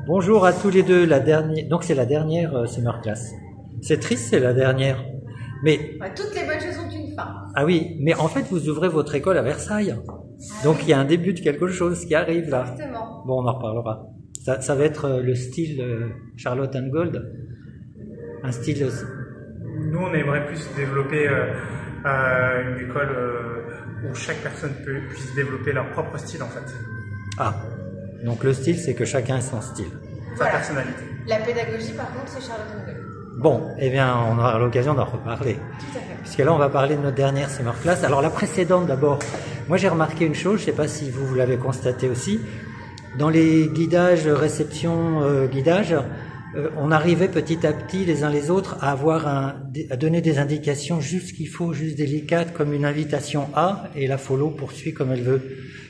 Bonjour à tous les deux. Donc c'est la dernière Summer Class. C'est triste, c'est la dernière. Mais toutes les bonnes choses ont une fin. ah oui, mais en fait vous ouvrez votre école à Versailles. Donc il y a un début de quelque chose qui arrive là. Exactement. Bon, on en reparlera. Ça va être le style Charlotte and Gold. Un style. Nous, on aimerait plus développer une école où chaque personne puisse développer leur propre style en fait. Ah, donc le style, c'est que chacun ait son style. Sa personnalité. La pédagogie, par contre, c'est Charlotte and Gold. Bon, eh bien, on aura l'occasion d'en reparler. Tout à fait. Puisque là, on va parler de notre dernière Summer Class. Alors, la précédente, d'abord, moi, j'ai remarqué une chose, je ne sais pas si vous l'avez constaté aussi. Dans les guidages, réception, guidage, on arrivait petit à petit, les uns les autres, à donner des indications juste ce qu'il faut, juste délicates, comme une invitation à, et la follow poursuit comme elle veut.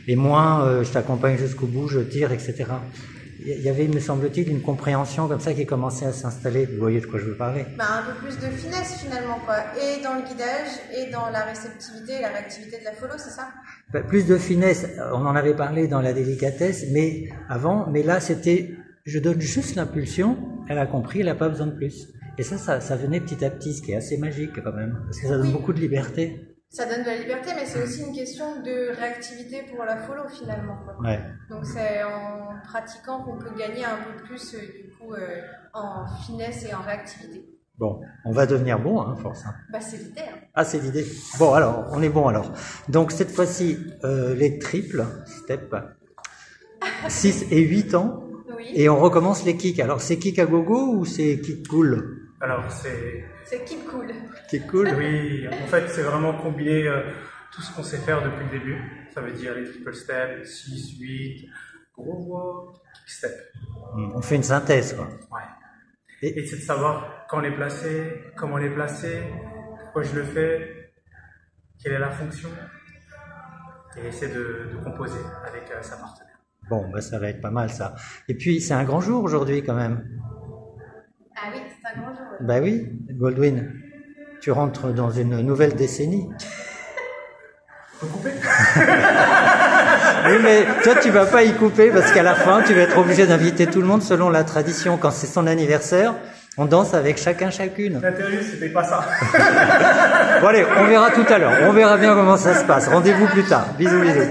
Et moins, je t'accompagne jusqu'au bout, je tire, etc. Il y avait, me semble-t-il, une compréhension comme ça qui commençait à s'installer. Vous voyez de quoi je veux parler? Un peu plus de finesse finalement, quoi. Et dans le guidage, et dans la réceptivité et la réactivité de la follow, c'est ça? Plus de finesse, on en avait parlé dans la délicatesse, mais là c'était, je donne juste l'impulsion, elle a compris, elle n'a pas besoin de plus. Et ça venait petit à petit, ce qui est assez magique quand même, parce que ça donne beaucoup de liberté. Ça donne de la liberté, mais c'est aussi une question de réactivité pour la follow finalement, quoi. Ouais. Donc c'est en pratiquant qu'on peut gagner un peu plus en finesse et en réactivité. Bon, on va devenir bon, hein, force. Hein. C'est l'idée. Hein. Ah, c'est l'idée. Bon, alors, on est bon alors. Donc cette fois-ci, les triples, step, 6 et 8 ans, Oui. Et on recommence les kicks. Alors c'est kick à gogo ou c'est kick cool? Alors c'est Kick cool. Kick cool. Oui, en fait c'est vraiment combiner tout ce qu'on sait faire depuis le début. Ça veut dire les triple steps, 6, 8, gros voix, kick step. On fait une synthèse, quoi. Ouais. Et c'est de savoir quand les placer, comment les placer, pourquoi je le fais, quelle est la fonction, et essayer de composer avec sa partenaire. Bon, ça va être pas mal ça. Et puis c'est un grand jour aujourd'hui quand même. Ah oui, c'est un grand jour. Bah oui, Goldwyn, tu rentres dans une nouvelle décennie. Faut couper. Oui, mais toi tu vas pas y couper parce qu'à la fin tu vas être obligé d'inviter tout le monde selon la tradition. Quand c'est son anniversaire, on danse avec chacune. L'intérêt c'était pas ça. Bon allez, on verra tout à l'heure. On verra bien comment ça se passe. Rendez-vous plus tard. Bisous, bisous.